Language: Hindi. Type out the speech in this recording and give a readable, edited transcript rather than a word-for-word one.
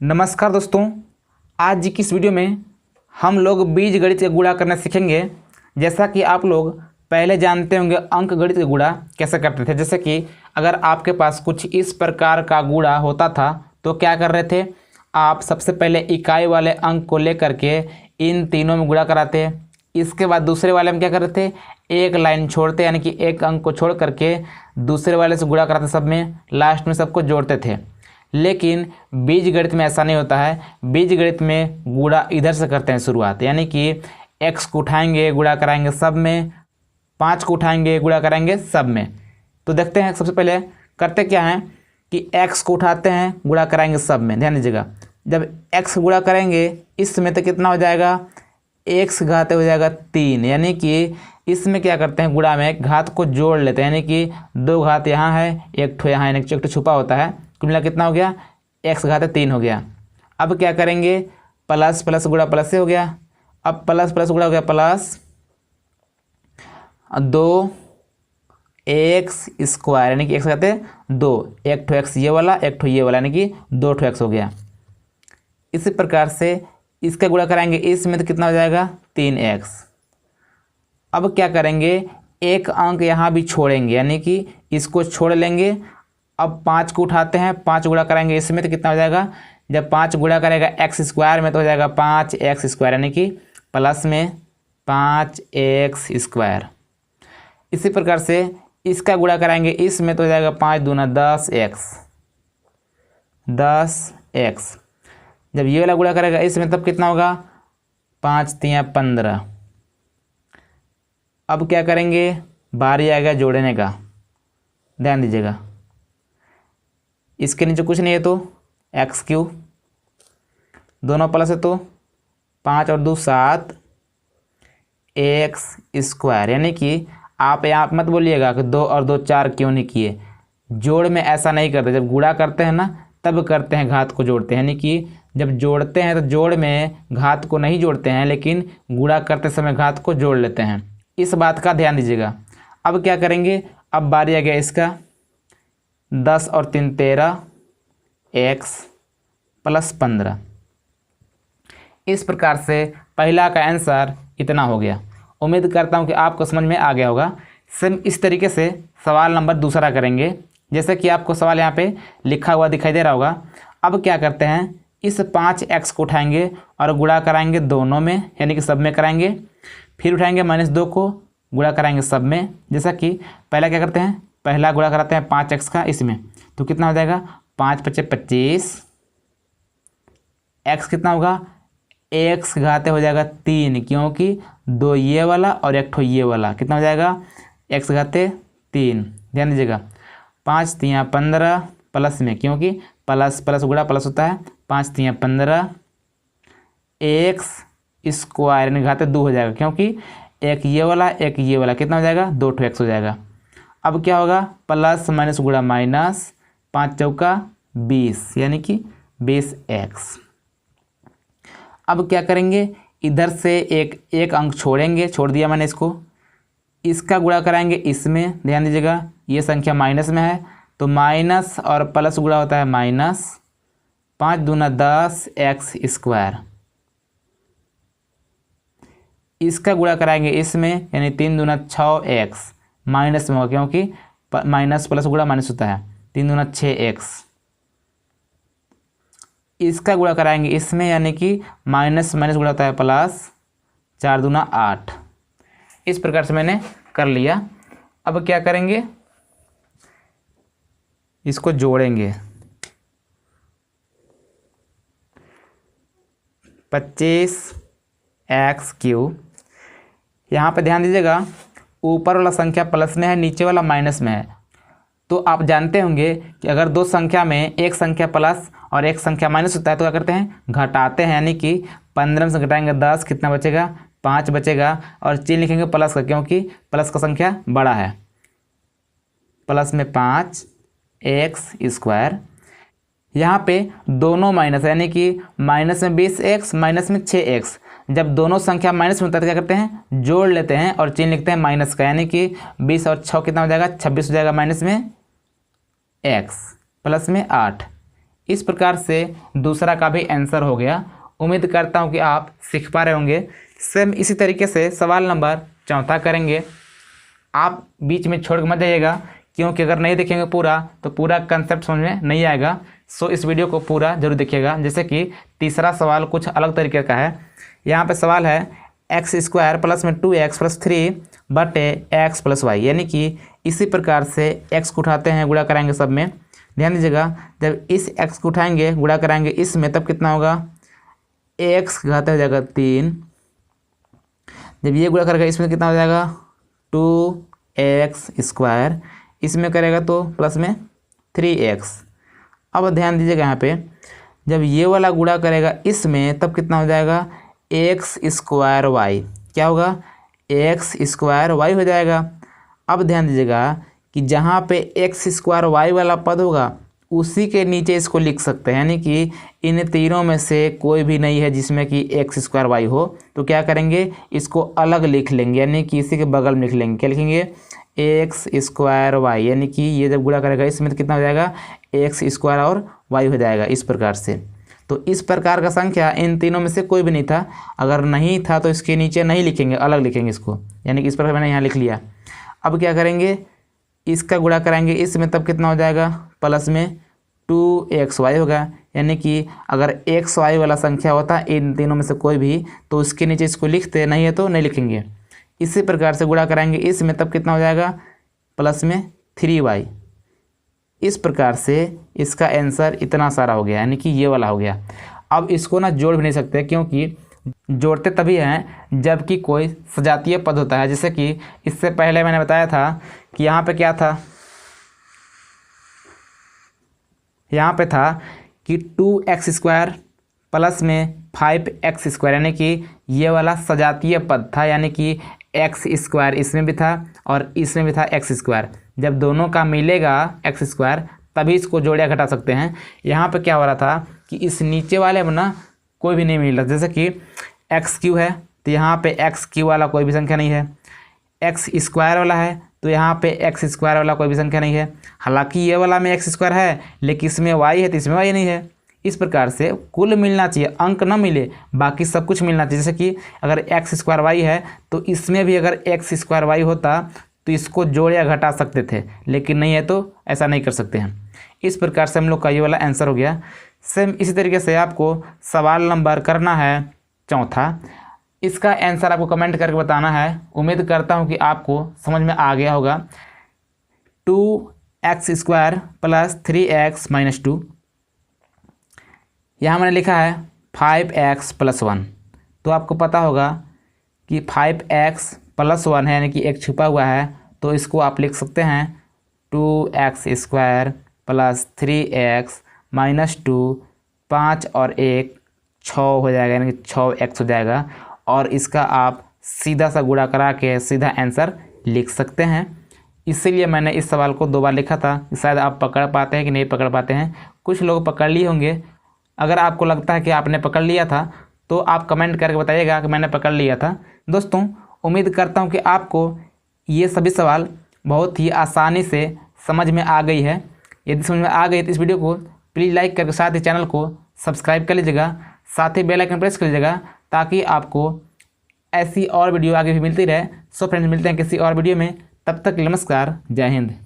नमस्कार दोस्तों, आज की इस वीडियो में हम लोग बीज गणित का गुणा करना सीखेंगे। जैसा कि आप लोग पहले जानते होंगे अंक गणित का गुणा कैसे करते थे। जैसे कि अगर आपके पास कुछ इस प्रकार का गुणा होता था तो क्या कर रहे थे, आप सबसे पहले इकाई वाले अंक को लेकर के इन तीनों में गुणा कराते। इसके बाद दूसरे वाले में क्या कर रहे थे, एक लाइन छोड़ते, यानी कि एक अंक को छोड़ करके दूसरे वाले से गुणा कराते, सब में लास्ट में सबको जोड़ते थे। लेकिन बीज गणित में ऐसा नहीं होता है। बीज गणित में गुणा इधर से करते हैं शुरुआत, यानी कि x को उठाएंगे गुणा कराएंगे सब में, 5 को उठाएंगे गुणा कराएंगे सब में। तो देखते हैं सबसे पहले करते क्या हैं कि x को उठाते हैं गुणा कराएंगे सब में। ध्यान दीजिएगा, जब x गुणा करेंगे इसमें तो कितना हो जाएगा, x घात हो जाएगा 3, यानी कि इसमें क्या करते हैं, गुणा में घात को जोड़ लेते हैं, यानी कि 2 घात यहाँ है, एक ठो यहाँ, यानी कि एक ठो छुपा होता है। कुल मिला कितना हो गया, x घात 3 हो गया। अब क्या करेंगे, प्लस प्लस गुणा प्लस से हो गया। अब प्लस प्लस गुणा हो गया प्लस 2 x स्क्वायर, यानी कि x घात 2, एक ठो x ये वाला एक ठो ये वाला, यानी कि 2 ठो x हो गया। इसी प्रकार से इसका गुणा कराएंगे इसमें तो कितना हो जाएगा, 3x। अब क्या करेंगे, एक अंक यहाँ भी छोड़ेंगे, यानी कि इसको छोड़ लेंगे। अब 5 को उठाते हैं, 5 गुणा कराएंगे इसमें तो कितना हो जाएगा, जब 5 गुणा करेगा x स्क्वायर में तो हो जाएगा 5x स्क्वायर, यानी कि प्लस में 5x स्क्वायर। इसी प्रकार से इसका गुणा कराएंगे इसमें तो हो जाएगा 5 दूना 10x। जब ये वाला गुणा करेगा इसमें तब कितना होगा, 5 तिया 15। अब क्या करेंगे, बारी आएगा जोड़ने का। ध्यान दीजिएगा, इसके नीचे कुछ नहीं है तो x3, दोनों प्लस है तो 5 और 2 7 x स्क्वायर, यानी कि आप यहाँ मत बोलिएगा कि 2 और 2 4 क्यों नहीं किए। जोड़ में ऐसा नहीं करते, जब गुणा करते हैं ना तब करते हैं, घात को जोड़ते हैं। यानी कि जब जोड़ते हैं तो जोड़ में घात को नहीं जोड़ते हैं, लेकिन गुणा करते समय घात को जोड़ लेते हैं। इस बात का ध्यान दीजिएगा। अब क्या करेंगे, अब बारी आ गया इसका, 10 और 3 13 x प्लस 15। इस प्रकार से पहला का आंसर इतना हो गया। उम्मीद करता हूं कि आपको समझ में आ गया होगा। सेम इस तरीके से सवाल नंबर दूसरा करेंगे, जैसे कि आपको सवाल यहाँ पे लिखा हुआ दिखाई दे रहा होगा। अब क्या करते हैं, इस 5x को उठाएंगे और गुणा कराएंगे दोनों में, यानी कि सब में कराएंगे। फिर उठाएंगे -2 को गुणा कराएंगे सब में। जैसा कि पहला क्या करते हैं, पहला गुणा कराते हैं 5x का इसमें, तो कितना हो जाएगा, 5 × 5 = 25। x कितना होगा, x घाते हो जाएगा 3, क्योंकि 2 ये वाला और एक ठो ये वाला, कितना हो जाएगा, x घाते 3। ध्यान दीजिएगा, 5 तिया 15 प्लस में, क्योंकि प्लस प्लस गुणा प्लस होता है, 5 तिया 15 x स्क्वायर, यानी घाते 2 हो जाएगा, क्योंकि एक ये वाला एक ये वाला, कितना हो जाएगा, 2 ठो x हो जाएगा। अब क्या होगा, प्लस माइनस गुणा माइनस, 5 चौका 20, यानी कि 20x। अब क्या करेंगे, इधर से एक अंक छोड़ेंगे, छोड़ दिया मैंने इसको। इसका गुणा कराएंगे इसमें। ध्यान दीजिएगा, ये संख्या माइनस में है तो माइनस और प्लस गुणा होता है माइनस, 5 दूना 10x स्क्वायर। इसका गुणा कराएंगे इसमें, यानी 3 दूना 6x, माइनस में होगा क्योंकि माइनस प्लस गुणा माइनस होता है, 3 दूना 6x। इसका गुणा कराएंगे इसमें, यानी कि माइनस माइनस गुणा होता है प्लस, 4 दूना 8। इस प्रकार से मैंने कर लिया। अब क्या करेंगे, इसको जोड़ेंगे, 25x3। यहाँ पे ध्यान दीजिएगा, ऊपर वाला संख्या प्लस में है, नीचे वाला माइनस में है। तो आप जानते होंगे कि अगर दो संख्या में एक संख्या प्लस और एक संख्या माइनस होता है तो क्या करते हैं, घटाते हैं। यानी कि 15 से घटाएंगे 10, कितना बचेगा, 5 बचेगा, और चिन्ह लिखेंगे प्लस का, क्योंकि प्लस का संख्या बड़ा है। प्लस में 5x स्क्वायर, यहाँ पे दोनों माइनस है, यानी कि माइनस में 20x माइनस में 6x। जब दोनों संख्या माइनस में होता है तो क्या करते हैं, जोड़ लेते हैं और चिन्ह लिखते हैं माइनस का, यानी कि 20 और 6 कितना हो जाएगा, 26 हो जाएगा, माइनस में x प्लस में 8। इस प्रकार से दूसरा का भी आंसर हो गया। उम्मीद करता हूँ कि आप सीख पा रहे होंगे। सेम इसी तरीके से सवाल नंबर 4 करेंगे। आप बीच में छोड़ के मत जाइएगा, क्योंकि अगर नहीं देखेंगे पूरा तो पूरा कंसेप्ट समझ में नहीं आएगा। सो इस वीडियो को पूरा जरूर देखिएगा। जैसे कि तीसरा सवाल कुछ अलग तरीके का है। यहाँ पे सवाल है x² प्लस में 2x प्लस 3 बटे x प्लस वाई, यानी कि इसी प्रकार से x को उठाते हैं, गुणा कराएंगे सब में। ध्यान दीजिएगा, जब इस x को उठाएंगे गुणा कराएंगे इसमें, तब कितना होगा, x घात हो जाएगा 3। जब ये गुणा करेगा इसमें कितना हो जाएगा 2x², इसमें करेगा तो प्लस में 3x। अब ध्यान दीजिएगा यहाँ पे, जब ये वाला गुणा करेगा इसमें तब कितना हो जाएगा x²y, क्या होगा x² हो जाएगा। अब ध्यान दीजिएगा कि जहाँ पे x² वाला पद होगा उसी के नीचे इसको लिख सकते हैं, यानी कि इन तीनों में से कोई भी नहीं है जिसमें कि x² हो, तो क्या करेंगे इसको अलग लिख लेंगे, यानी कि इसी के बगल में लिख लेंगे। क्या लिखेंगे x²y, यानी कि ये जब गुणा करेगा इसमें तो कितना हो जाएगा x² और y हो जाएगा इस प्रकार से। तो इस प्रकार का संख्या इन तीनों में से कोई भी नहीं था। अगर नहीं था तो इसके नीचे नहीं लिखेंगे, अलग लिखेंगे इसको, यानी कि इस प्रकार मैंने यहाँ लिख लिया। अब क्या करेंगे, इसका गुणा कराएंगे इसमें, तब कितना हो जाएगा प्लस में 2xy होगा, यानी कि अगर xy वाला संख्या होता इन तीनों में से कोई भी तो उसके नीचे इसको लिखते, नहीं है तो नहीं लिखेंगे। इसी प्रकार से गुणा कराएंगे इसमें, तब कितना हो जाएगा प्लस में 3y। इस प्रकार से इसका आंसर इतना सारा हो गया, यानी कि ये वाला हो गया। अब इसको ना जोड़ भी नहीं सकते, क्योंकि जोड़ते तभी हैं जबकि कोई सजातीय पद होता है। जैसे कि इससे पहले मैंने बताया था कि यहाँ पे क्या था, यहाँ पे था कि 2x² प्लस में 5x², यानी कि ये वाला सजातीय पद था, यानी कि x² इसमें भी था और इसमें भी था x²। जब दोनों का मिलेगा x² तभी इसको जोड़ या घटा सकते हैं। यहाँ पे क्या हो रहा था कि इस नीचे वाले में ना कोई भी नहीं मिल रहा, जैसे कि x³ है तो यहाँ पे x³ वाला कोई भी संख्या नहीं है, x² वाला है तो यहाँ पे x² वाला कोई भी संख्या नहीं है। हालांकि ये वाला में x² है लेकिन इसमें y है तो इसमें y नहीं है। इस प्रकार से कुल मिलना चाहिए, अंक ना मिले, बाकी सब कुछ मिलना चाहिए। जैसे कि अगर x² है तो इसमें भी अगर x² होता तो इसको जोड़ या घटा सकते थे, लेकिन नहीं है तो ऐसा नहीं कर सकते हैं। इस प्रकार से हम लोग का ये वाला आंसर हो गया। सेम इसी तरीके से आपको सवाल नंबर करना है 4। इसका आंसर आपको कमेंट करके बताना है। उम्मीद करता हूँ कि आपको समझ में आ गया होगा। 2x² प्लस 3x माइनस 2, यहाँ मैंने लिखा है 5x प्लस 1, तो आपको पता होगा कि 5x प्लस 1 है, यानी कि एक छुपा हुआ है, तो इसको आप लिख सकते हैं 2x² प्लस 3x माइनस 2, 5 और 1 6 हो जाएगा, यानी कि 6x हो जाएगा। और इसका आप सीधा सा गुणा करा के सीधा आंसर लिख सकते हैं। इसीलिए मैंने इस सवाल को 2 बार लिखा था, शायद आप पकड़ पाते हैं कि नहीं पकड़ पाते हैं। कुछ लोग पकड़ लिए होंगे। अगर आपको लगता है कि आपने पकड़ लिया था तो आप कमेंट करके बताइएगा कि मैंने पकड़ लिया था। दोस्तों, उम्मीद करता हूँ कि आपको ये सभी सवाल बहुत ही आसानी से समझ में आ गई है। यदि समझ में आ गई तो इस वीडियो को प्लीज़ लाइक करके साथ ही चैनल को सब्सक्राइब कर लीजिएगा, साथ ही बेल आइकन प्रेस कर लीजिएगा, ताकि आपको ऐसी और वीडियो आगे भी मिलती रहे। सो फ्रेंड्स, मिलते हैं किसी और वीडियो में। तब तक नमस्कार, जय हिंद।